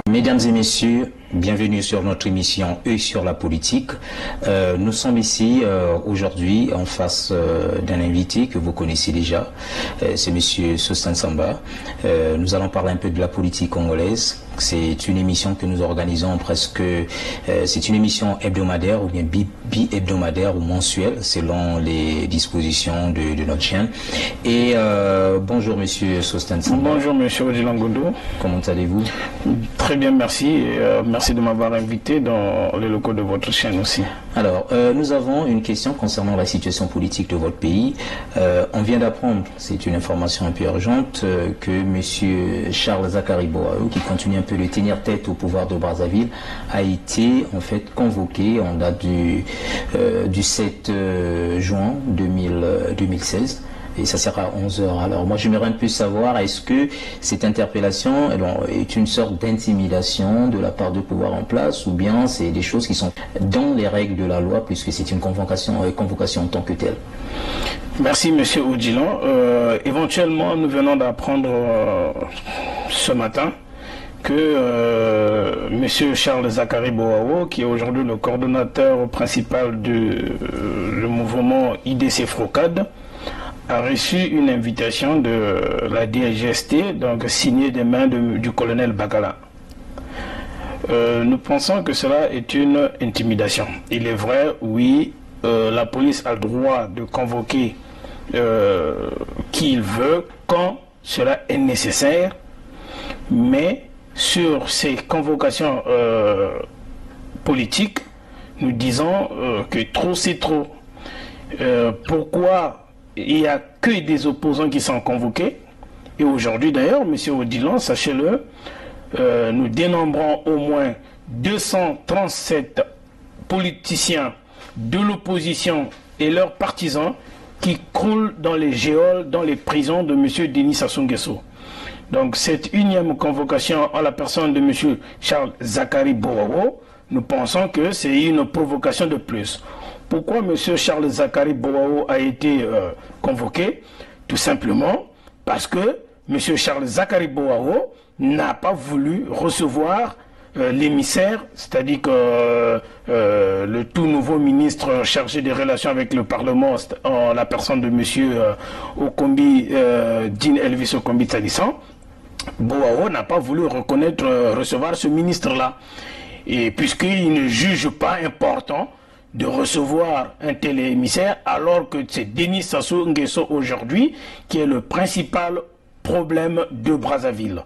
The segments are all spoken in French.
Mesdames et messieurs, bienvenue sur notre émission Œil sur la politique. Nous sommes ici aujourd'hui en face d'un invité que vous connaissez déjà, c'est Monsieur Sostan Samba. Nous allons parler un peu de la politique congolaise. C'est une émission que nous organisons presque, c'est une émission hebdomadaire ou bien bi-hebdomadaire ou mensuelle selon les dispositions de notre chaîne. Et bonjour Monsieur Sostan Samba. Bonjour Monsieur Odilangondo. Comment allez-vous? Très bien, merci. Merci de m'avoir invité dans les locaux de votre chaîne aussi. Alors, nous avons une question concernant la situation politique de votre pays. On vient d'apprendre, c'est une information un peu urgente, que Monsieur Charles Zakari Boao, qui continue un peu de tenir tête au pouvoir de Brazzaville, a été en fait convoqué en date du 7 juin 2016. Et ça sera à 11h. Alors moi j'aimerais un peu savoir, est-ce que cette interpellation est une sorte d'intimidation de la part du pouvoir en place, ou bien c'est des choses qui sont dans les règles de la loi, puisque c'est une convocation en tant que telle? Merci Monsieur Odilon. Éventuellement nous venons d'apprendre ce matin que Monsieur Charles Zakari Boao, qui est aujourd'hui le coordonnateur principal du mouvement IDC Frocade, a reçu une invitation de la DGST, donc signée des mains du colonel Bakala. Nous pensons que cela est une intimidation. Il est vrai, oui, la police a le droit de convoquer qui il veut, quand cela est nécessaire, mais sur ces convocations politiques, nous disons que trop c'est trop. Pourquoi il n'y a que des opposants qui sont convoqués? Et aujourd'hui d'ailleurs, Monsieur Odilon, sachez-le, nous dénombrons au moins 237 politiciens de l'opposition et leurs partisans qui croulent dans les geôles, dans les prisons de Monsieur Denis Sassou Nguesso. Donc cette unième convocation en la personne de Monsieur Charles Zakari Boao, nous pensons que c'est une provocation de plus. Pourquoi M. Charles Zakari Boao a été convoqué? Tout simplement parce que M. Charles Zakari Boao n'a pas voulu recevoir l'émissaire, c'est-à-dire que le tout nouveau ministre chargé des relations avec le Parlement, en la personne de M. Okombi, Dean Elvis Okombi Talissan. Boao n'a pas voulu recevoir ce ministre-là. Et puisqu'il ne juge pas important de recevoir un tel émissaire, alors que c'est Denis Sassou Nguesso aujourd'hui qui est le principal problème de Brazzaville.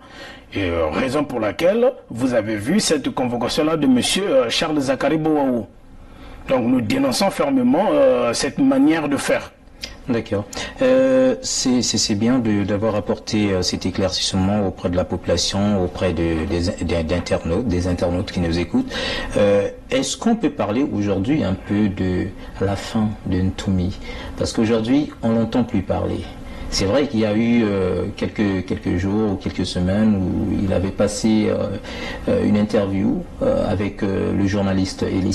Et raison pour laquelle vous avez vu cette convocation-là de M. Charles Zakari Boao. Donc nous dénonçons fermement cette manière de faire. D'accord. C'est bien d'avoir apporté cet éclaircissement auprès de la population, auprès des internautes qui nous écoutent. Est-ce qu'on peut parler aujourd'hui un peu de la fin de Ntoumi? Parce qu'aujourd'hui, on n'entend plus parler. C'est vrai qu'il y a eu quelques jours ou quelques semaines où il avait passé une interview avec le journaliste Eli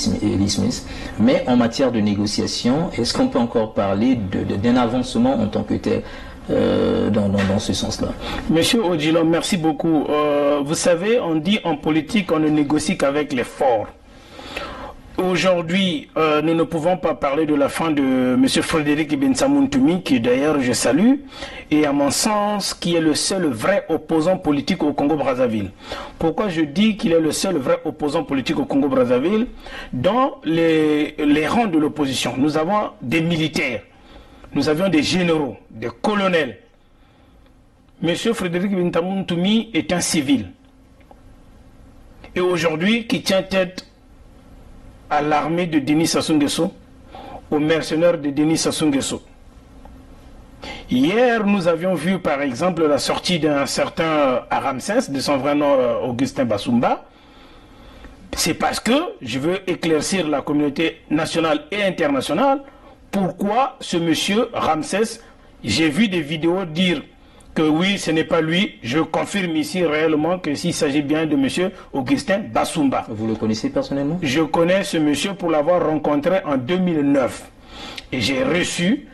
Smith. Mais en matière de négociation, est-ce qu'on peut encore parler d'un avancement en tant que tel dans ce sens-là? Monsieur Odilon, merci beaucoup. Vous savez, on dit en politique, on ne négocie qu'avec les forts. Aujourd'hui, nous ne pouvons pas parler de la fin de M. Frédéric Ibn-Samou Ntoumi, qui d'ailleurs je salue, et à mon sens, qui est le seul vrai opposant politique au Congo-Brazzaville. Pourquoi je dis qu'il est le seul vrai opposant politique au Congo-Brazzaville? Dans les rangs de l'opposition, nous avons des militaires, nous avions des généraux, des colonels. M. Frédéric Ibn-Samou Ntoumi est un civil. Et aujourd'hui, qui tient tête à l'armée de Denis Sassou Nguesso, aux mercenaires de Denis Sassou Nguesso. Hier, nous avions vu par exemple la sortie d'un certain Ramsès, de son vrai nom Augustin Bassoumba. C'est parce que je veux éclaircir la communauté nationale et internationale pourquoi ce monsieur Ramsès, j'ai vu des vidéos dire que oui, ce n'est pas lui. Je confirme ici réellement que s'il s'agit bien de monsieur Augustin Bassoumba. Vous le connaissez personnellement? Je connais ce monsieur pour l'avoir rencontré en 2009. Et j'ai reçu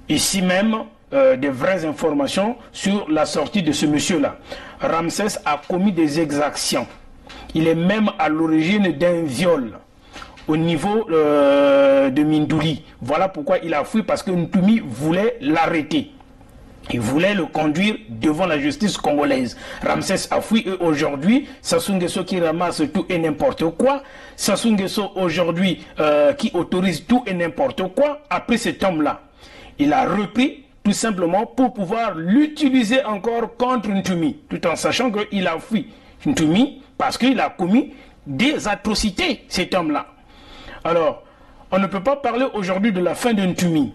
ici même des vraies informations sur la sortie de ce monsieur-là. Ramsès a commis des exactions Il est même à l'origine d'un viol au niveau de Mindouli. Voilà pourquoi il a fui, parce que Ntumi voulait l'arrêter. Il voulait le conduire devant la justice congolaise. Ramsès a fui et aujourd'hui, Sassou Nguesso qui ramasse tout et n'importe quoi, Sassou Nguesso aujourd'hui qui autorise tout et n'importe quoi, a pris cet homme-là. Il a repris tout simplement pour pouvoir l'utiliser encore contre Ntumi, tout en sachant qu'il a fui Ntumi parce qu'il a commis des atrocités, cet homme-là. Alors, on ne peut pas parler aujourd'hui de la fin de Ntumi.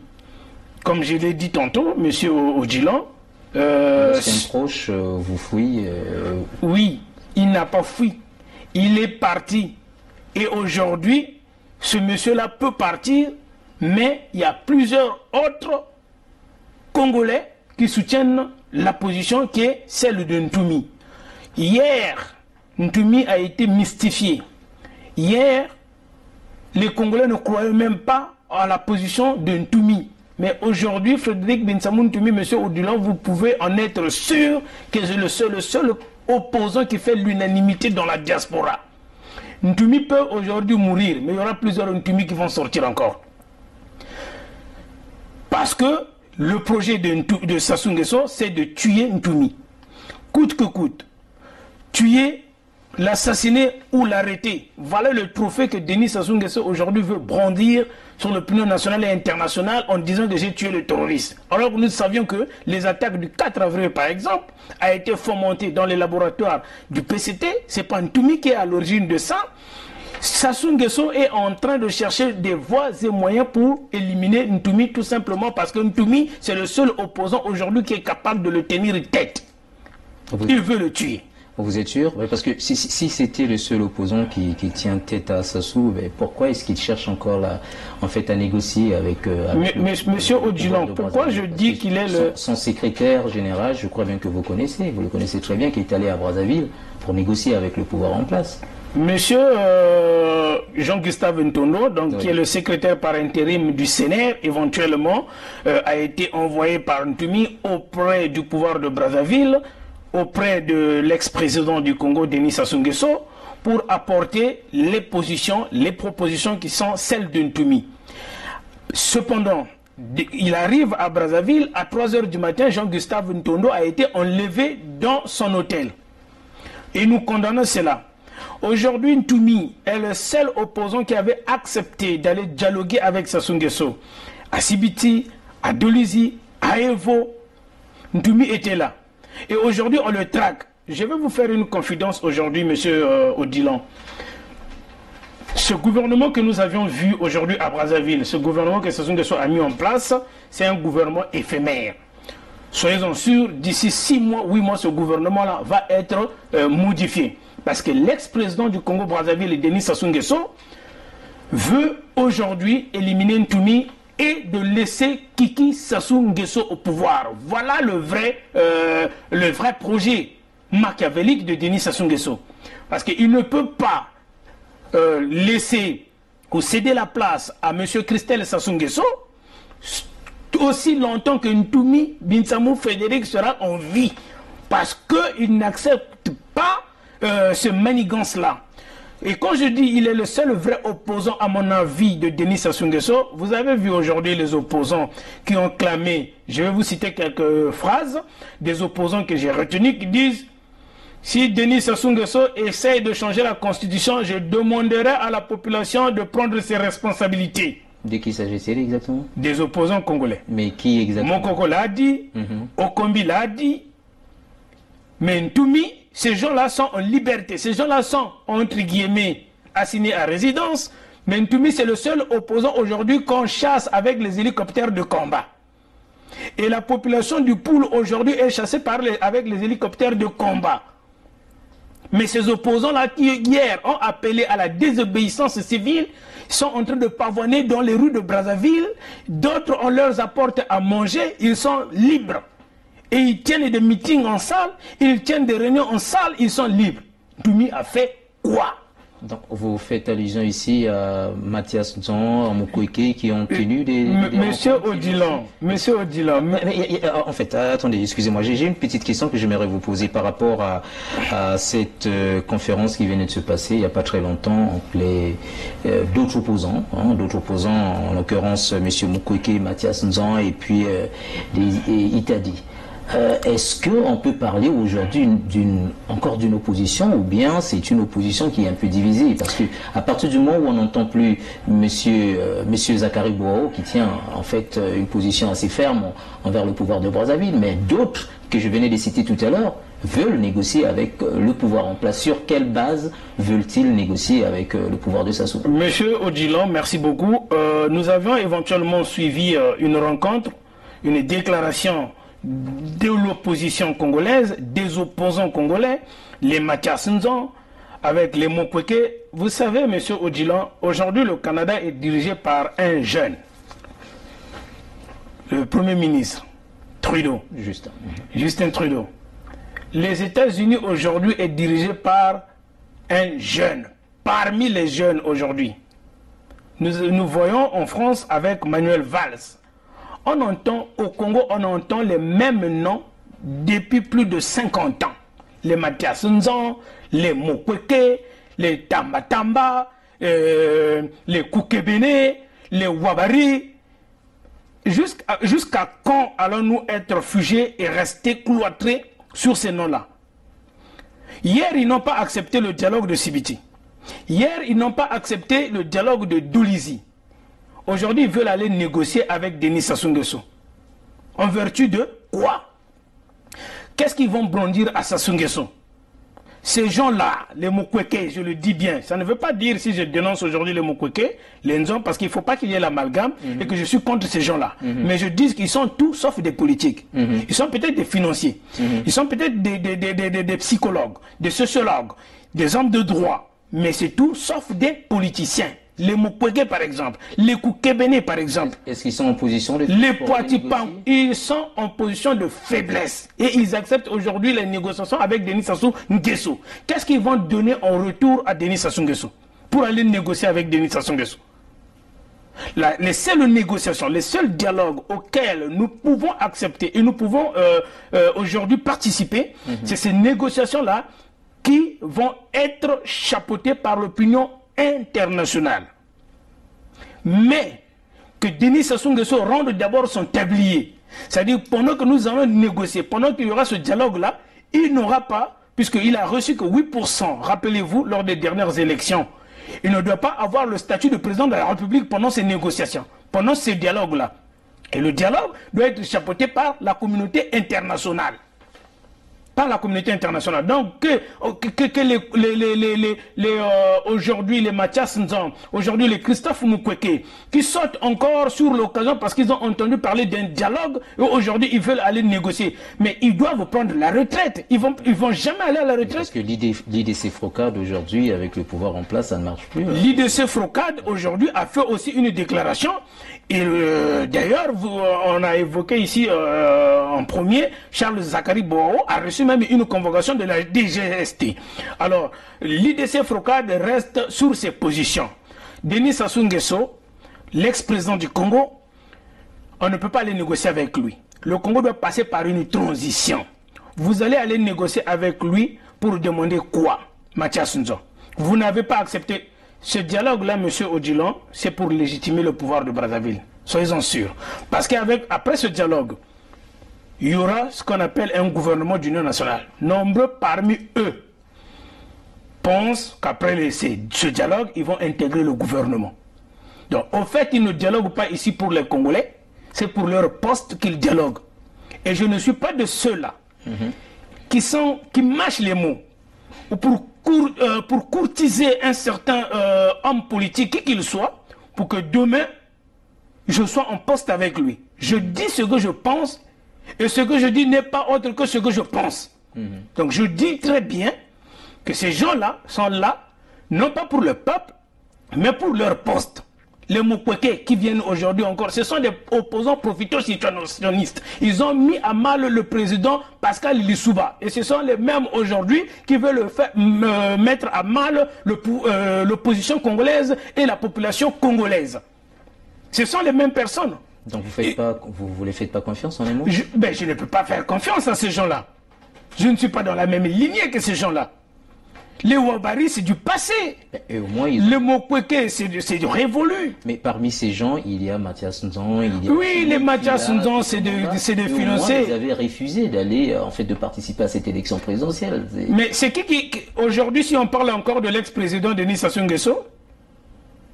Comme je l'ai dit tantôt, monsieur Odjilan, lorsqu'un proche vous fouille. Oui, il n'a pas fui. Il est parti. Et aujourd'hui, ce monsieur-là peut partir, mais il y a plusieurs autres Congolais qui soutiennent la position qui est celle de Ntumi. Hier, Ntumi a été mystifié. Hier, les Congolais ne croyaient même pas à la position de Ntumi. Mais aujourd'hui, Frédéric Binsamou Ntumi, monsieur Odjilan, vous pouvez en être sûr que c'est le seul opposant qui fait l'unanimité dans la diaspora. Ntumi peut aujourd'hui mourir, mais il y aura plusieurs Ntumi qui vont sortir encore. Parce que le projet de Sassou Nguesso, c'est de tuer Ntumi. Coûte que coûte. Tuer, l'assassiner ou l'arrêter. Voilà le trophée que Denis Sassou Nguesso aujourd'hui veut brandir sur l'opinion nationale et internationale en disant que j'ai tué le terroriste. Alors que nous savions que les attaques du 4 avril, par exemple, a été fomentées dans les laboratoires du PCT. C'est pas Ntumi qui est à l'origine de ça. Sassou Nguesso est en train de chercher des voies et moyens pour éliminer Ntumi, tout simplement parce que Ntumi, c'est le seul opposant aujourd'hui qui est capable de le tenir tête. Il veut le tuer. Vous êtes sûr? Parce que si c'était le seul opposant qui tient tête à Sassou, pourquoi est-ce qu'il cherche encore là, en fait, à négocier avec... Monsieur Odjilan, pourquoi je dis qu'il est le... Son secrétaire général, je crois bien que vous le connaissez très bien, qui est allé à Brazzaville pour négocier avec le pouvoir en place. Monsieur Jean-Gustave Ntondo, donc, oui, qui est le secrétaire par intérim du CNR, éventuellement, a été envoyé par Ntumi auprès du pouvoir de Brazzaville, auprès de l'ex-président du Congo, Denis Sassou Nguesso, pour apporter les propositions qui sont celles de Ntumi. Cependant, il arrive à Brazzaville, à 3 h du matin, Jean-Gustave Ntondo a été enlevé dans son hôtel. Et nous condamnons cela. Aujourd'hui, Ntumi est le seul opposant qui avait accepté d'aller dialoguer avec Sassou Nguesso. À Sibiti, à Dolisie, à Evo, Ntumi était là. Et aujourd'hui, on le traque. Je vais vous faire une confidence aujourd'hui, monsieur Odjilan. Ce gouvernement que nous avions vu aujourd'hui à Brazzaville, ce gouvernement que Sassou Nguesso a mis en place, c'est un gouvernement éphémère. Soyez-en sûrs, d'ici 6 mois, 8 mois, ce gouvernement-là va être modifié. Parce que l'ex-président du Congo-Brazzaville, Denis Sassou Nguesso, veut aujourd'hui éliminer Ntumi et de laisser Kiki Sassou Nguesso au pouvoir. Voilà le vrai projet machiavélique de Denis Sassou Nguesso. Parce qu'il ne peut pas laisser ou céder la place à M. Christelle Sassou Nguesso aussi longtemps que Ntumi Binsamou Frédéric sera en vie. Parce qu'il n'accepte pas ce manigance-là. Et quand je dis il est le seul vrai opposant, à mon avis, de Denis Sassou Nguesso, vous avez vu aujourd'hui les opposants qui ont clamé, je vais vous citer quelques phrases, des opposants que j'ai retenus qui disent « Si Denis Sassou Nguesso essaye de changer la constitution, je demanderai à la population de prendre ses responsabilités. » De qui s'agit-il exactement? Des opposants congolais. Mais qui exactement? Mokoko l'a dit, Okombi l'a dit, mais Ntumi, ces gens-là sont en liberté. Ces gens-là sont, entre guillemets, assignés à résidence. Mais Ntumi, c'est le seul opposant aujourd'hui qu'on chasse avec les hélicoptères de combat. Et la population du Poul aujourd'hui est chassée avec les hélicoptères de combat. Mais ces opposants-là qui hier ont appelé à la désobéissance civile sont en train de pavoiner dans les rues de Brazzaville. D'autres, on leur apporte à manger. Ils sont libres. Et ils tiennent des meetings en salle, ils tiennent des réunions en salle, ils sont libres. Ntumi a fait quoi? Donc, vous faites allusion ici à Mathias Nzon, à Mukwege qui ont tenu des Monsieur Odilon, en fait, attendez, excusez-moi, j'ai une petite question que j'aimerais vous poser par rapport à cette conférence qui venait de se passer il n'y a pas très longtemps entre d'autres opposants, en l'occurrence Monsieur Mukwege, Mathias Nzon et puis Itadi. Est-ce qu'on peut parler aujourd'hui encore d'une opposition, ou bien c'est une opposition qui est un peu divisée? Parce que à partir du moment où on n'entend plus Monsieur Zakari Bouao, qui tient en fait une position assez ferme envers le pouvoir de Brazzaville, mais d'autres que je venais de citer tout à l'heure veulent négocier avec le pouvoir en place. Sur quelle base veulent-ils négocier avec le pouvoir de Sassou? Monsieur Odilon, merci beaucoup. Nous avions éventuellement suivi une rencontre, une déclaration de l'opposition congolaise, des opposants congolais, les Mathias Nzon, avec les Mukwege. Vous savez, monsieur Odilon, aujourd'hui le Canada est dirigé par un jeune, le Premier ministre, Trudeau. Justin Trudeau. Les États-Unis aujourd'hui est dirigé par un jeune, parmi les jeunes aujourd'hui. Nous voyons en France avec Manuel Valls. On entend au Congo, on entend les mêmes noms depuis plus de 50 ans. Les Mathias Nzon, les Mukwege, les Tamba Tamba, les Kukebene, les Wabari. Jusqu'à quand allons-nous être figés et rester cloîtrés sur ces noms-là? Hier, ils n'ont pas accepté le dialogue de Sibiti. Hier, ils n'ont pas accepté le dialogue de Doulizi. Aujourd'hui, ils veulent aller négocier avec Denis Sassou Nguesso. En vertu de quoi? Qu'est-ce qu'ils vont brandir à Sassou Nguesso? Ces gens-là, les Mukwege, je le dis bien, ça ne veut pas dire si je dénonce aujourd'hui les Mukwege, les Nzon, parce qu'il ne faut pas qu'il y ait l'amalgame et que je suis contre ces gens-là. Mais je dis qu'ils sont tous sauf des politiques. Ils sont peut-être des financiers. Ils sont peut-être des psychologues, des sociologues, des hommes de droit. Mais c'est tout sauf des politiciens. Les Mukwege par exemple, les Kukebene par exemple. Est-ce qu'ils sont en position de... Les Poitipan, ils sont en position de faiblesse. Et ils acceptent aujourd'hui les négociations avec Denis Sassou Nguesso. Qu'est-ce qu'ils vont donner en retour à Denis Sassou Nguesso pour aller négocier avec Denis Sassou Nguesso? Les seules négociations, les seuls dialogues auxquels nous pouvons accepter et nous pouvons aujourd'hui participer, c'est ces négociations-là qui vont être chapeautées par l'opinion international. Mais que Denis Sassou Nguesso rende d'abord son tablier. C'est-à-dire, pendant que nous allons négocier, pendant qu'il y aura ce dialogue-là, il n'aura pas, puisqu'il a reçu que 8%, rappelez-vous, lors des dernières élections, il ne doit pas avoir le statut de président de la République pendant ces négociations, pendant ces dialogues-là. Et le dialogue doit être chapeauté par la communauté internationale. Par la communauté internationale. Donc, aujourd'hui les Mathias Nzon, aujourd'hui les Christophe Mukwege, qui sautent encore sur l'occasion parce qu'ils ont entendu parler d'un dialogue et aujourd'hui ils veulent aller négocier. Mais ils doivent prendre la retraite. Ils vont jamais aller à la retraite. Parce que l'IDC Frocade aujourd'hui, avec le pouvoir en place, ça ne marche plus. L'IDC Frocade aujourd'hui a fait aussi une déclaration. Et d'ailleurs, on a évoqué ici en premier, Charles Zakari Bouao a reçu même une convocation de la DGST. Alors, l'IDC Frocade reste sur ses positions. Denis Sassou Nguesso, l'ex-président du Congo, on ne peut pas aller négocier avec lui. Le Congo doit passer par une transition. Vous allez aller négocier avec lui pour demander quoi, Mathias Nzon? Vous n'avez pas accepté. Ce dialogue-là, M. Odilon, c'est pour légitimer le pouvoir de Brazzaville. Soyez-en sûrs. Parce qu'après ce dialogue, il y aura ce qu'on appelle un gouvernement d'union nationale. Nombreux parmi eux pensent qu'après ce dialogue, ils vont intégrer le gouvernement. Donc, au fait, ils ne dialoguent pas ici pour les Congolais, c'est pour leur poste qu'ils dialoguent. Et je ne suis pas de ceux-là qui mâchent les mots ou pour courtiser un certain homme politique, qui qu'il soit, pour que demain, je sois en poste avec lui. Je dis ce que je pense, et ce que je dis n'est pas autre que ce que je pense. Donc je dis très bien que ces gens-là sont là, non pas pour le peuple, mais pour leur poste. les Mukwege qui viennent aujourd'hui encore, ce sont des opposants profito-situationnistes. Ils ont mis à mal le président Pascal Lissouba. Et ce sont les mêmes aujourd'hui qui veulent mettre à mal l'opposition congolaise et la population congolaise. Ce sont les mêmes personnes. Donc vous les faites pas confiance en les mots? Je ne peux pas faire confiance à ces gens-là. Je ne suis pas dans la même lignée que ces gens-là. Les Ouabari, c'est du passé. Et au moins, les Mukwege, c'est du révolu. Mais parmi ces gens, il y a Mathias Nzon. Oui, les Mathias Nzon, c'est de financer. Vous avez refusé d'aller, en fait, de participer à cette élection présidentielle. Mais c'est qui aujourd'hui, si on parle encore de l'ex-président Denis Sassou Nguesso,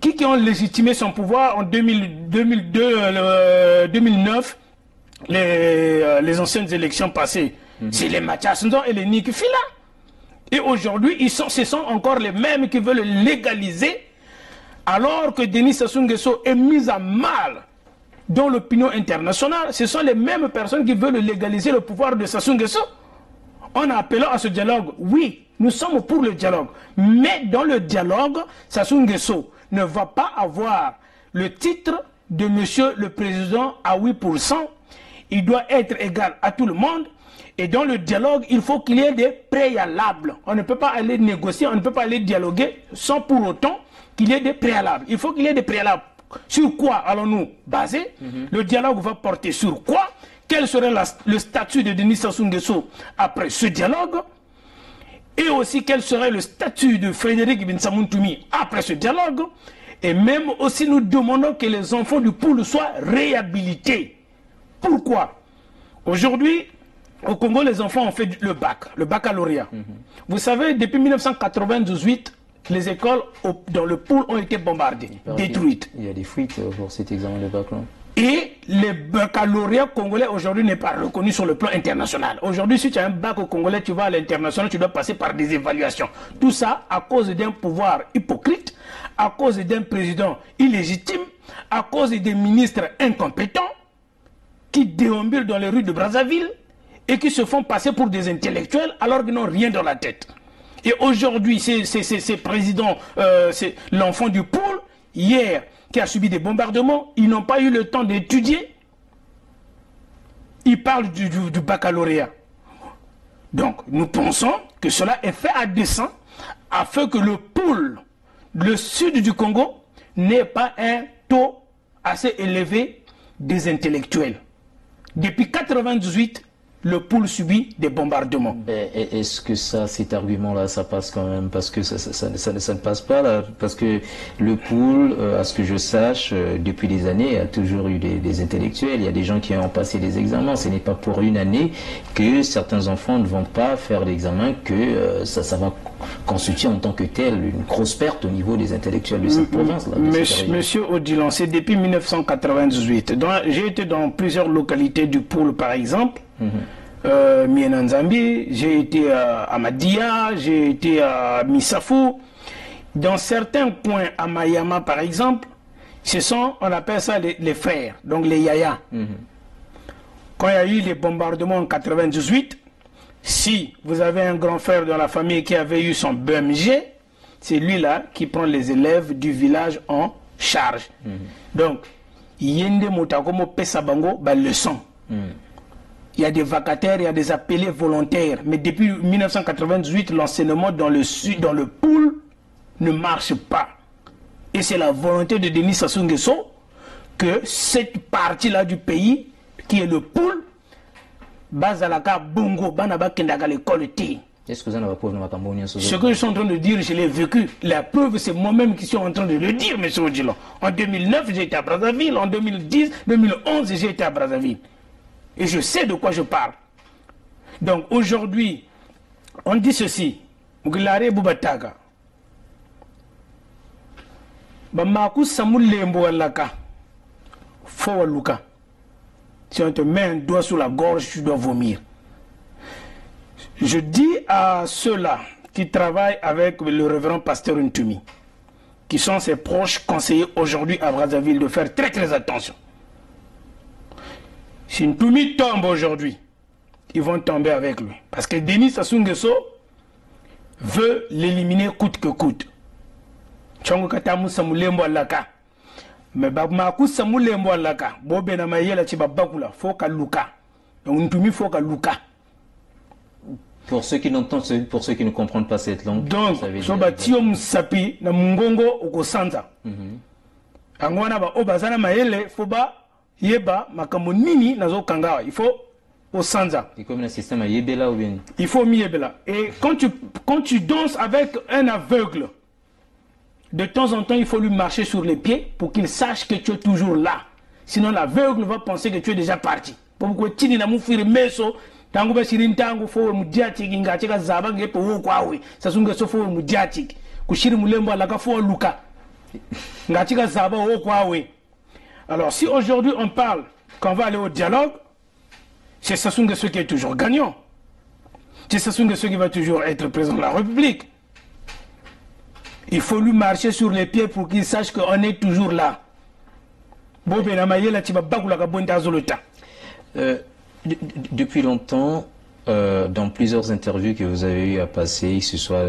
qui ont légitimé son pouvoir en 2009, les anciennes élections passées. C'est les Mathias Nzon et les Nick Fila. Et aujourd'hui, ce sont encore les mêmes qui veulent légaliser, alors que Denis Sassou Nguesso est mis à mal dans l'opinion internationale. Ce sont les mêmes personnes qui veulent légaliser le pouvoir de Sassou Nguesso. En appelant à ce dialogue, oui, nous sommes pour le dialogue. Mais dans le dialogue, Sassou Nguesso ne va pas avoir le titre de monsieur le président à 8%. Il doit être égal à tout le monde. Et dans le dialogue, il faut qu'il y ait des préalables. On ne peut pas aller négocier, on ne peut pas aller dialoguer sans pour autant qu'il y ait des préalables. Il faut qu'il y ait des préalables. Sur quoi allons-nous baser? Le dialogue va porter sur quoi? Quel serait le statut de Denis Sassou Nguesso après ce dialogue? Et aussi quel serait le statut de Frédéric Binsamountoumi après ce dialogue? Et même aussi nous demandons que les enfants du pool soient réhabilités. Pourquoi? Aujourd'hui, au Congo, les enfants ont fait le baccalauréat. Vous savez, depuis 1998, les écoles dans le pool ont été bombardées, détruites. Il y a des fuites pour cet examen de baccalauréat. Et le baccalauréat congolais aujourd'hui n'est pas reconnu sur le plan international. Aujourd'hui, si tu as un bac au Congolais, tu vas à l'international, tu dois passer par des évaluations. Tout ça à cause d'un pouvoir hypocrite, à cause d'un président illégitime, à cause des ministres incompétents qui déambulent dans les rues de Brazzaville et qui se font passer pour des intellectuels alors qu'ils n'ont rien dans la tête. Et aujourd'hui, ces présidents, c'est l'enfant du pool, hier, qui a subi des bombardements, ils n'ont pas eu le temps d'étudier. Ils parlent du baccalauréat. Donc, nous pensons que cela est fait à dessein afin que le pool, le sud du Congo, n'ait pas un taux assez élevé des intellectuels. Depuis 1998, le pool subit des bombardements. Est-ce que cet argument-là, ça passe quand même? Parce que ça ne passe pas là. Parce que le pool, à ce que je sache, depuis des années, il y a toujours eu des intellectuels. Il y a des gens qui ont passé des examens. Ce n'est pas pour une année que certains enfants ne vont pas faire l'examen que ça va constituer en tant que tel une grosse perte au niveau des intellectuels de cette province. Là, Monsieur Odilon, c'est depuis 1998. J'ai été dans plusieurs localités du pool, par exemple. Mienanzambi, j'ai été à Madia, j'ai été à Misafou. Dans certains coins, à Mayama par exemple, on appelle ça les frères, donc les yaya. Quand il y a eu les bombardements en 98, si vous avez un grand frère dans la famille qui avait eu son BMG, c'est lui-là qui prend les élèves du village en charge. Donc, Yende Moutakomo Pesabango, leçon. Il y a des vacataires, il y a des appelés volontaires. Mais depuis 1998, l'enseignement dans le pool ne marche pas. Et c'est la volonté de Denis Sassou Nguesso que cette partie-là du pays, qui est le pool, Bazalaka Bongo, Banaba Kendaga l'école T. Est-ce que vous en avez preuve dans ma Ce que je suis en train de dire, je l'ai vécu. La preuve, c'est moi-même qui suis en train de le dire, M. Odilon. En 2009, j'ai été à Brazzaville. En 2010, 2011, j'ai été à Brazzaville. Et je sais de quoi je parle. Donc aujourd'hui, on dit ceci. Mugilare Boubataga. Bamaku Samoul Lembo Alaka. Fowaluka. Si on te met un doigt sous la gorge, tu dois vomir. Je dis à ceux-là qui travaillent avec le révérend pasteur Ntumi, qui sont ses proches conseillers aujourd'hui à Brazzaville, de faire très très attention. Si Ntumi tombe aujourd'hui, ils vont tomber avec lui. Parce que Denis Sassou Nguesso veut l'éliminer coûte que coûte. Mais Makou Samoule Moualaka, Bobena Mayela Chibabakula, Foka Luka. Untumi Foka Luka. Pour ceux qui n'entendent, pour ceux qui ne comprennent pas cette langue. Donc, soba tiom sapi na mungongo okosanta. Angwana ba obazana mayele foba yeba makambo nini nazo kangawa. Il faut osanza. C'est comme le système à yebela ou bien. Il faut mi yebela. Et quand tu danses avec un aveugle, de temps en temps, il faut lui marcher sur les pieds pour qu'il sache que tu es toujours là. Sinon, l'aveugle va penser que tu es déjà parti. Pourquoi tu n'as pas meso, tango ba sirin tango fo mudiatik inga cheka zaba ngepo wo kwawe. Sasunga so fo mudiatik. Kushiri mulembo alaka fo luka. Nga cheka zaba wo kwawe. Alors, si aujourd'hui on parle qu'on va aller au dialogue, c'est Sassou Nguesso qui est toujours gagnant. C'est Sassou Nguesso qui va toujours être président de la République. Il faut lui marcher sur les pieds pour qu'il sache qu'on est toujours là. Depuis longtemps, dans plusieurs interviews que vous avez eu à passer, que ce soit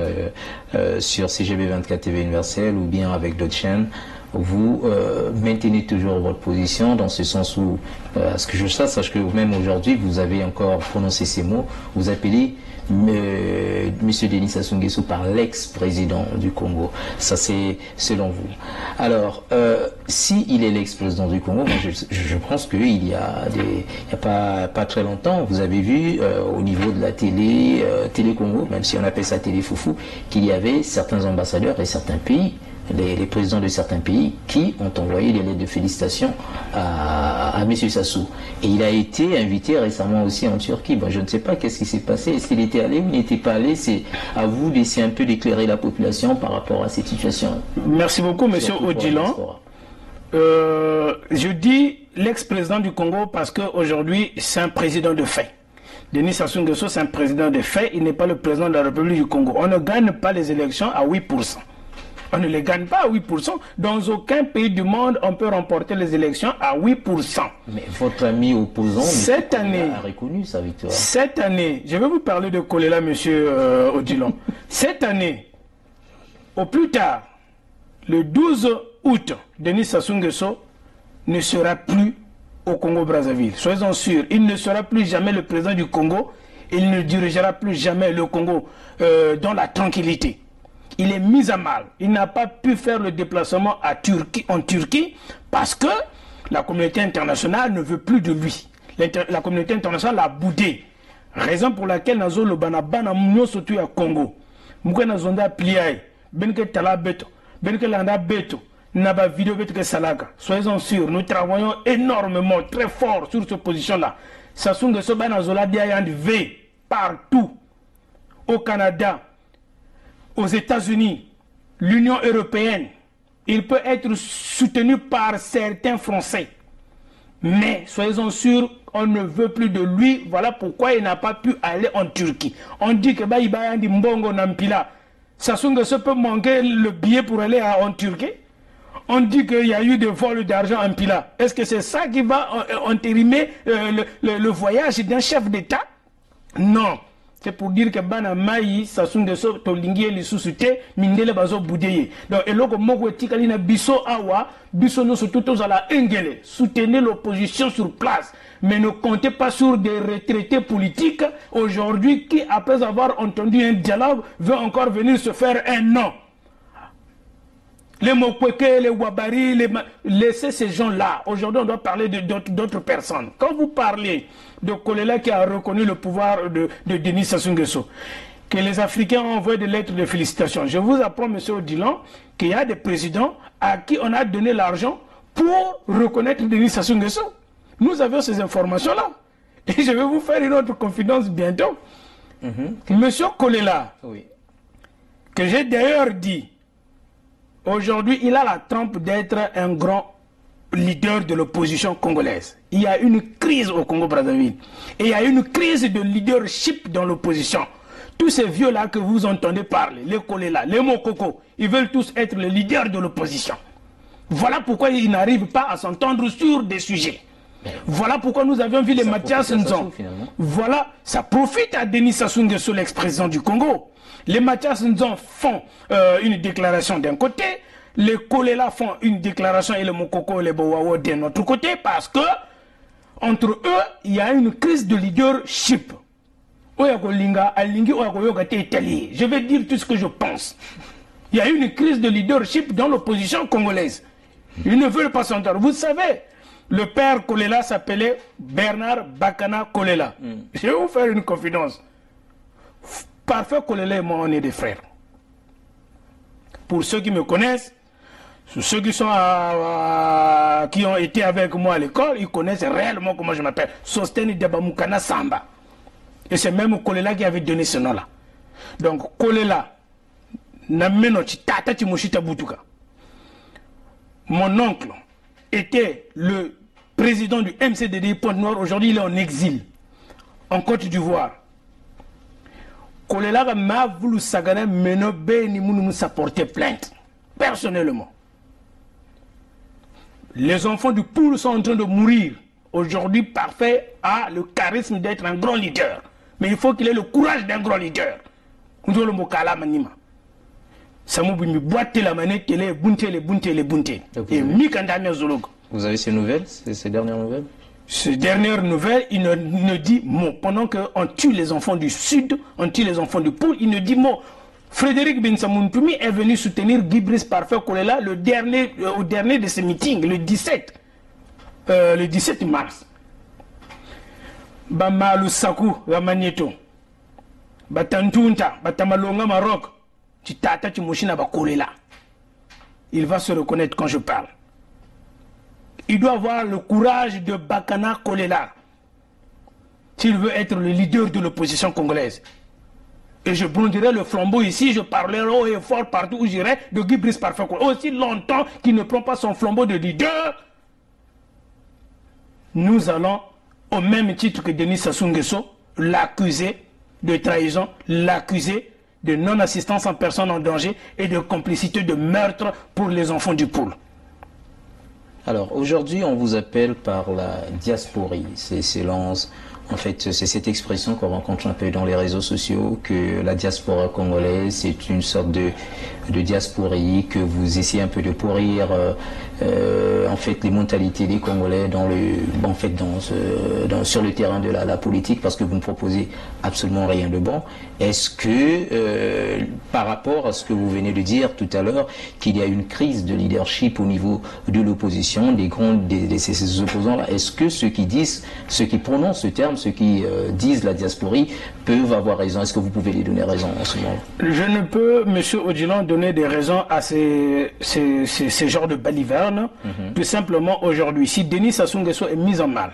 sur CGB 24 TV Universel ou bien avec d'autres chaînes, vous maintenez toujours votre position dans ce sens où, à ce que je sache que même aujourd'hui, vous avez encore prononcé ces mots, vous appelez Monsieur Denis Sassou Nguesso par l'ex-président du Congo. Ça, c'est selon vous. Alors, si il est l'ex-président du Congo, moi, je pense qu'il y a pas très longtemps, vous avez vu au niveau de la télé Congo, même si on appelle ça télé foufou, qu'il y avait certains ambassadeurs et certains pays, les présidents de certains pays qui ont envoyé des lettres de félicitations à M. Sassou. Et il a été invité récemment aussi en Turquie. Bon, je ne sais pas qu'est-ce qui s'est passé. Est-ce qu'il était allé ou il n'était pas allé? C'est à vous d'essayer un peu d'éclairer la population par rapport à cette situation. Merci beaucoup, M. Odilan. Je dis l'ex-président du Congo parce qu'aujourd'hui, c'est un président de fait. Denis Sassou Nguesso, c'est un président de fait. Il n'est pas le président de la République du Congo. On ne gagne pas les élections à 8%. On ne les gagne pas à 8%. Dans aucun pays du monde, on peut remporter les élections à 8%. Mais votre ami opposant cette année, a reconnu sa victoire. Cette année, je vais vous parler de Kolela, monsieur Odilan. Cette année, au plus tard, le 12 août, Denis Sassou Nguesso ne sera plus au Congo-Brazzaville. Soyez-en sûrs, il ne sera plus jamais le président du Congo. Il ne dirigera plus jamais le Congo dans la tranquillité. Il est mis à mal. Il n'a pas pu faire le déplacement en Turquie parce que la communauté internationale ne veut plus de lui. La communauté internationale l'a boudé. Raison pour laquelle nous avons le banabana surtout à Congo. Nous avons plié. Benke tala beto. Benke landa beto. Naba vidéo beto que salaga. Soyez-en sûrs, nous travaillons énormément, très fort sur cette position-là. Sassou Nguesso banazola diayand V partout. Au Canada, aux États-Unis, l'Union européenne, il peut être soutenu par certains Français. Mais, soyez-en sûrs, on ne veut plus de lui. Voilà pourquoi il n'a pas pu aller en Turquie. On dit que Baïbayandi Mbongo Nampila, Sassou Nguesso peut manquer le billet pour aller en Turquie. On dit qu'il y a eu des vols d'argent en Pila. Est-ce que c'est ça qui va entérimer le voyage d'un chef d'État? Non. C'est pour dire que bana mai Sassou Nguesso tolingi li susute mindele bazo boudeye. Donc eloko moko etikali na biso awa biso no surtout à la engele. Soutenez l'opposition sur place, mais ne comptez pas sur des retraités politiques aujourd'hui qui, après avoir entendu un dialogue, veut encore venir se faire un nom. Les Mokweke, les Wabari, laissez ces gens-là. Aujourd'hui, on doit parler d'autres personnes. Quand vous parlez de Kolela qui a reconnu le pouvoir de Denis Sassou Nguesso, que les Africains ont envoyé des lettres de félicitations, je vous apprends, M. Odilan, qu'il y a des présidents à qui on a donné l'argent pour reconnaître Denis Sassou Nguesso. Nous avions ces informations-là. Et je vais vous faire une autre confidence bientôt. Monsieur Kolela, oui, que j'ai d'ailleurs dit, aujourd'hui, il a la trempe d'être un grand leader de l'opposition congolaise. Il y a une crise au Congo-Brazzaville. Et il y a une crise de leadership dans l'opposition. Tous ces vieux-là que vous entendez parler, les Kolela, les Mokoko, ils veulent tous être les leaders de l'opposition. Voilà pourquoi ils n'arrivent pas à s'entendre sur des sujets. Voilà pourquoi nous avions vu les Mathias Nzon. Voilà, ça profite à Denis Sassou Nguesso, l'ex-président du Congo. Les Mathias Nzon font une déclaration d'un côté, les Kolela font une déclaration et les Mokoko et les Bowawo de notre côté parce que entre eux, il y a une crise de leadership. Je vais dire tout ce que je pense. Il y a une crise de leadership dans l'opposition congolaise. Ils ne veulent pas s'entendre. Vous savez, le père Kolela s'appelait Bernard Bakana Kolela. Je vais vous faire une confidence. Parfait Kolela et moi, on est des frères. Pour ceux qui me connaissent, ceux qui qui ont été avec moi à l'école, ils connaissent réellement comment je m'appelle. Sosteni Debamukana Samba. Et c'est même Kolela qui avait donné ce nom-là. Donc Kolela, mon oncle était le président du MCDD Pointe-Noire. Aujourd'hui, il est en exil en Côte d'Ivoire. Kolela m'a voulu sagana menobe ni mounou sa porter plainte. Personnellement. Les enfants du Poul sont en train de mourir. Aujourd'hui, Parfait a le charisme d'être un grand leader. Mais il faut qu'il ait le courage d'un grand leader. Vous avez ces nouvelles, ces dernières nouvelles? Ces dernières nouvelles, il ne dit mot. Pendant qu'on tue les enfants du Sud, on tue les enfants du Poul, il ne dit mot. Frédéric Bensamountoumi est venu soutenir Guy Brice Parfait Kolela au dernier de ses meetings, le 17 mars. Bamalu Sakou, Ramagneto, Batantunta, Batamalonga Maroc, Titata Timoshina Bakolela. Il va se reconnaître quand je parle. Il doit avoir le courage de Bakana Kolela s'il veut être le leader de l'opposition congolaise. Et je brondirai le flambeau ici, je parlerai haut et fort partout où j'irai de Guy Brice Parfait Kolela. Aussi longtemps qu'il ne prend pas son flambeau de leader, nous allons, au même titre que Denis Sassou Nguesso, l'accuser de trahison, l'accuser de non-assistance en personne en danger et de complicité de meurtre pour les enfants du Poul. Alors aujourd'hui, on vous appelle par la diasporie. C'est cette expression qu'on rencontre un peu dans les réseaux sociaux, que la diaspora congolaise, c'est une sorte de diasporie, que vous essayez un peu de pourrir les mentalités des Congolais sur le terrain de la politique, parce que vous ne proposez absolument rien de bon. Est-ce que, par rapport à ce que vous venez de dire tout à l'heure, qu'il y a une crise de leadership au niveau de l'opposition, ces opposants-là, est-ce que ceux qui prononcent ce terme, ceux qui disent la diasporie, peuvent avoir raison? Est-ce que vous pouvez les donner raison en ce moment? Je ne peux, M. Odilon, donner des raisons à ces genres de balivernes. Tout simplement, aujourd'hui, si Denis Sassou Nguesso est mis en mal,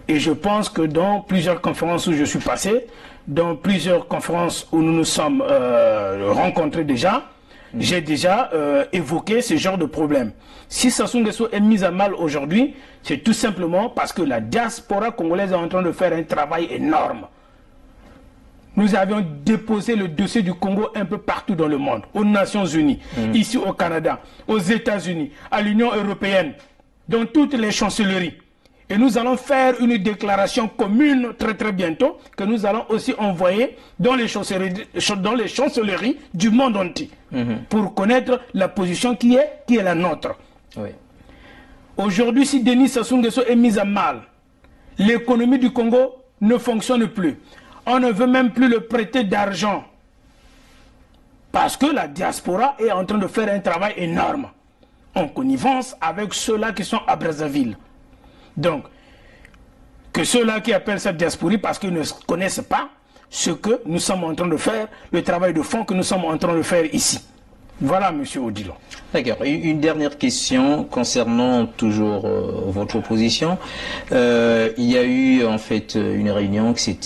et je pense que dans plusieurs conférences où je suis passé, dans plusieurs conférences où nous nous sommes rencontrés déjà, j'ai déjà évoqué ce genre de problème. Si Sassou Nguesso est mis à mal aujourd'hui, c'est tout simplement parce que la diaspora congolaise est en train de faire un travail énorme. Nous avions déposé le dossier du Congo un peu partout dans le monde, aux Nations Unies, ici au Canada, aux États-Unis, à l'Union européenne, dans toutes les chancelleries. Et nous allons faire une déclaration commune très très bientôt, que nous allons aussi envoyer dans les chancelleries du monde entier, pour connaître la position qui est la nôtre. Oui. Aujourd'hui, si Denis Sassou Nguesso est mis à mal, l'économie du Congo ne fonctionne plus. On ne veut même plus le prêter d'argent. Parce que la diaspora est en train de faire un travail énorme, en connivence avec ceux-là qui sont à Brazzaville. Donc, que ceux-là qui appellent ça diasporie parce qu'ils ne connaissent pas ce que nous sommes en train de faire, le travail de fond que nous sommes en train de faire ici. Voilà, M. Odilon. D'accord. Une dernière question concernant toujours votre opposition. Il y a eu en fait une réunion qui s'est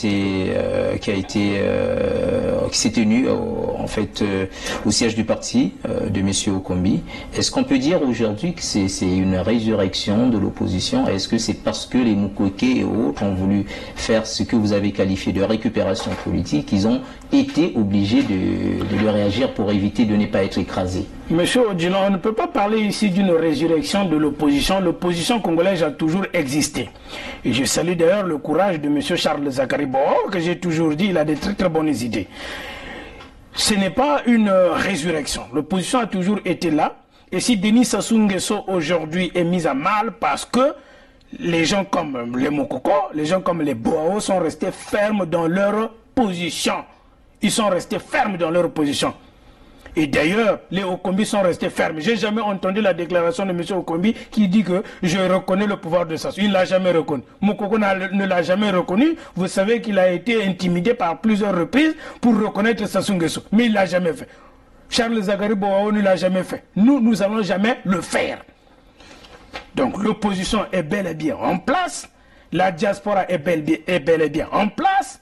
tenue au siège du parti de M. Okombi. Est-ce qu'on peut dire aujourd'hui que c'est une résurrection de l'opposition? Est-ce que c'est parce que les Mukwege et autres ont voulu faire ce que vous avez qualifié de récupération politique qu'ils ont été obligés de réagir pour éviter de ne pas être écrasés? Monsieur Odilon, on ne peut pas parler ici d'une résurrection de l'opposition. L'opposition congolaise a toujours existé. Et je salue d'ailleurs le courage de monsieur Charles Zakari Boho, que j'ai toujours dit, il a des très très bonnes idées. Ce n'est pas une résurrection. L'opposition a toujours été là. Et si Denis Sassou Nguesso aujourd'hui est mis à mal parce que les gens comme les Mokoko, les gens comme les Boao sont restés fermes dans leur position. Ils sont restés fermes dans leur position. Et d'ailleurs, les Okombi sont restés fermes. J'ai jamais entendu la déclaration de M. Okombi qui dit que je reconnais le pouvoir de Sassou. Il ne l'a jamais reconnu. Mokoko ne l'a jamais reconnu. Vous savez qu'il a été intimidé par plusieurs reprises pour reconnaître Sassou Nguesso. Mais il ne l'a jamais fait. Charles Zakari Boao ne l'a jamais fait. Nous n'allons jamais le faire. Donc l'opposition est bel et bien en place. La diaspora est bel et bien en place.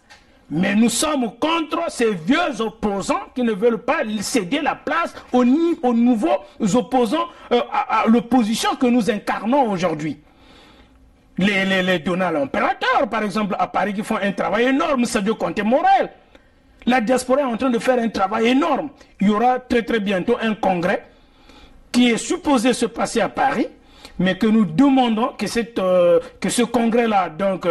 Mais nous sommes contre ces vieux opposants qui ne veulent pas céder la place aux nouveaux opposants, à l'opposition que nous incarnons aujourd'hui. Les Donald Impérateur, par exemple, à Paris, qui font un travail énorme, Sadio Conté Morel. La diaspora est en train de faire un travail énorme. Il y aura très très bientôt un congrès qui est supposé se passer à Paris, mais que nous demandons que ce congrès-là, donc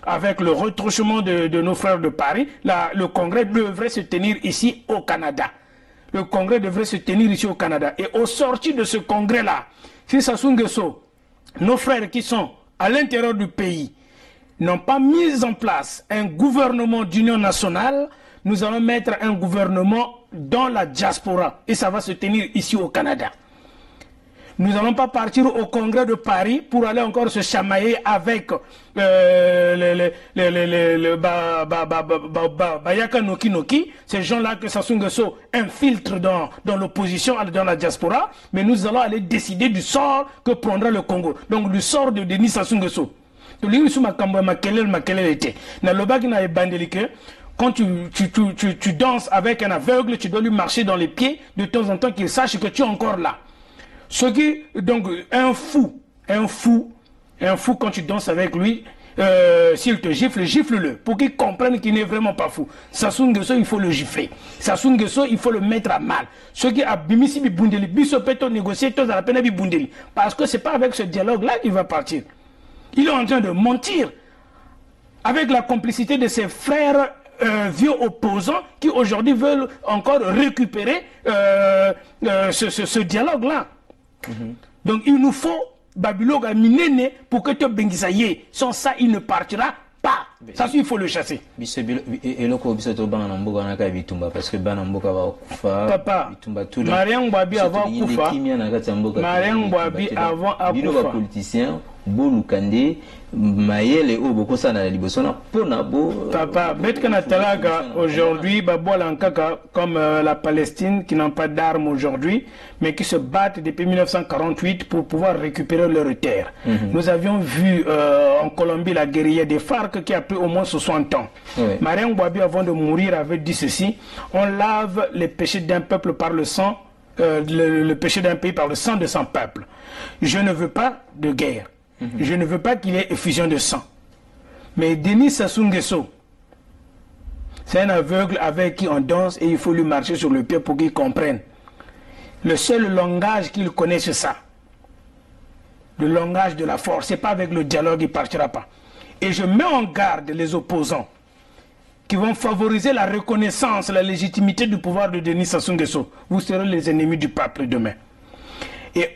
avec le retranchement de nos frères de Paris, le congrès devrait se tenir ici au Canada. Le congrès devrait se tenir ici au Canada. Et au sorti de ce congrès-là, si Sassou Nguesso, nos frères qui sont à l'intérieur du pays, n'ont pas mis en place un gouvernement d'union nationale, nous allons mettre un gouvernement dans la diaspora. Et ça va se tenir ici au Canada. Nous n'allons pas partir au congrès de Paris pour aller encore se chamailler avec Bayaka Noki Noki, ces gens-là que Sassou Nguesso infiltre dans l'opposition, dans la diaspora, mais nous allons aller décider du sort que prendra le Congo. Donc du sort de Denis Sassou Nguesso. Quand tu danses avec un aveugle, tu dois lui marcher dans les pieds de temps en temps qu'il sache que tu es encore là. Ce qui, donc, un fou, quand tu danses avec lui, s'il te gifle, gifle-le, pour qu'il comprenne qu'il n'est vraiment pas fou. Sassou Nguesso, il faut le gifler. Sassou Nguesso, il faut le mettre à mal. Ce qui a bimisi bibundeli, bisopeto négocier, tous à la peine bibundeli. Parce que c'est pas avec ce dialogue-là qu'il va partir. Il est en train de mentir. Avec la complicité de ses frères vieux opposants qui aujourd'hui veulent encore récupérer ce dialogue-là. Donc il nous faut Babylone Minene pour que tu bengisaye. Sans ça, il ne partira pas. Ça, il faut le chasser. Papa, Mariam Babi avant Koufa. Mariam Babi avant Akoufa. Papa, Betka Natalaga aujourd'hui, comme la Palestine qui n'ont pas d'armes aujourd'hui, mais qui se battent depuis 1948 pour pouvoir récupérer leurs terres. Nous avions vu en Colombie la guérilla des FARC qui a pris au moins 60 ans. Mariam Ouabi, avant de mourir, avait dit ceci: on lave les péchés d'un peuple par le sang, le péché d'un pays par le sang de son peuple. Je ne veux pas de guerre. Je ne veux pas qu'il y ait effusion de sang. Mais Denis Sassou Nguesso, c'est un aveugle avec qui on danse et il faut lui marcher sur le pied pour qu'il comprenne. Le seul langage qu'il connaît, c'est ça. Le langage de la force. Ce n'est pas avec le dialogue qu'il ne partira pas. Et je mets en garde les opposants qui vont favoriser la reconnaissance, la légitimité du pouvoir de Denis Sassou Nguesso. Vous serez les ennemis du peuple demain. Et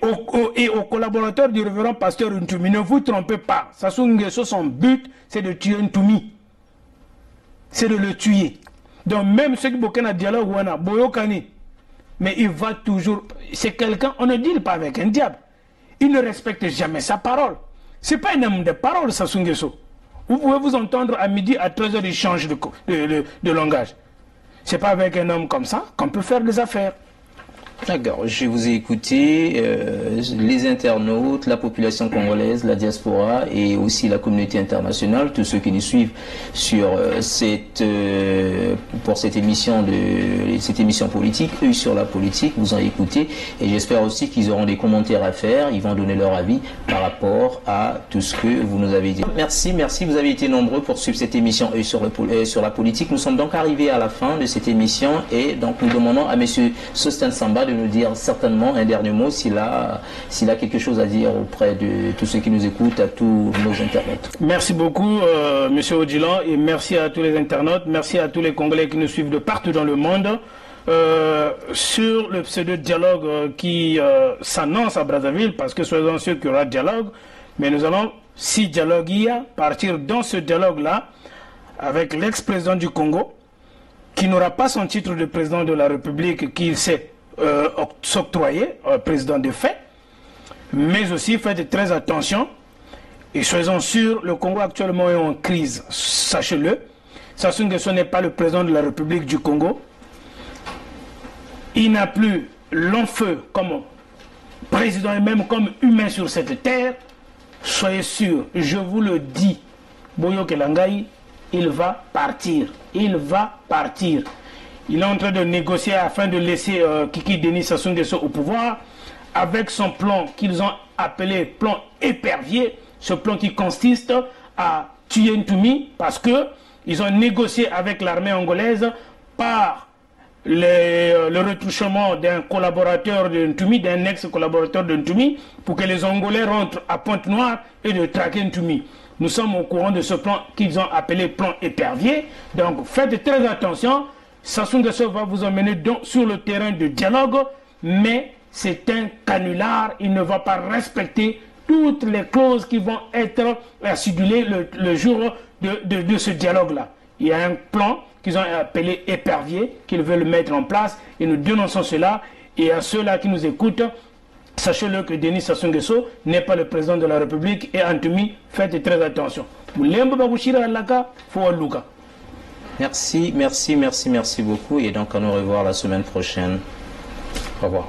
aux collaborateurs du révérend pasteur Ntoumi, ne vous trompez pas. Sassou Nguesso, son but, c'est de tuer Ntoumi. C'est de le tuer. Donc même ceux qui boquent un dialogue, Boyokani, mais il va toujours... C'est quelqu'un, on ne deal pas avec un diable. Il ne respecte jamais sa parole. Ce n'est pas un homme de parole, Sassou Nguesso. Vous pouvez vous entendre à midi, à 13h, il change de langage. Ce n'est pas avec un homme comme ça qu'on peut faire des affaires. D'accord, je vous ai écouté, les internautes, la population congolaise, la diaspora et aussi la communauté internationale, tous ceux qui nous suivent sur pour cette émission politique, eux sur la politique, vous en écoutez et j'espère aussi qu'ils auront des commentaires à faire, ils vont donner leur avis par rapport à tout ce que vous nous avez dit. Merci, vous avez été nombreux pour suivre cette émission sur la politique. Nous sommes donc arrivés à la fin de cette émission et donc nous demandons à monsieur Sostan Samba de nous dire certainement un dernier mot s'il a quelque chose à dire auprès de tous ceux qui nous écoutent, à tous nos internautes. Merci beaucoup monsieur Odilan et merci à tous les internautes, merci à tous les Congolais qui nous suivent de partout dans le monde. sur le pseudo-dialogue qui s'annonce à Brazzaville, parce que soyons sûrs qu'il y aura dialogue, mais nous allons, si dialogue il y a, partir dans ce dialogue-là avec l'ex-président du Congo, qui n'aura pas son titre de président de la République qu'il s'est s'octroyer, président de fait, mais aussi faites très attention et soyons sûrs, le Congo actuellement est en crise, sachez-le. Sassou Nguesso n'est pas le président de la République du Congo. Il n'a plus long feu comme président et même comme humain sur cette terre. Soyez sûrs, je vous le dis, Boyo Kelangai, il va partir. Il va partir. Il est en train de négocier afin de laisser Kiki Denis Sassou Nguesso au pouvoir avec son plan qu'ils ont appelé plan épervier, ce plan qui consiste à tuer Ntumi parce que ils ont négocié avec l'armée angolaise par le retouchement d'un collaborateur de Ntumi, d'un ex-collaborateur de Ntumi, pour que les Angolais rentrent à Pointe-Noire et de traquer Ntumi. Nous sommes au courant de ce plan qu'ils ont appelé plan épervier. Donc faites très attention. Sassou Nguesso va vous emmener sur le terrain de dialogue, mais c'est un canular. Il ne va pas respecter toutes les clauses qui vont être acidulées le jour de ce dialogue-là. Il y a un plan qu'ils ont appelé épervier, qu'ils veulent mettre en place, et nous dénonçons cela. Et à ceux-là qui nous écoutent, sachez-le que Denis Sassou Nguesso n'est pas le président de la République, et Ntumi, faites très attention. Merci beaucoup, et donc à nous revoir la semaine prochaine. Au revoir.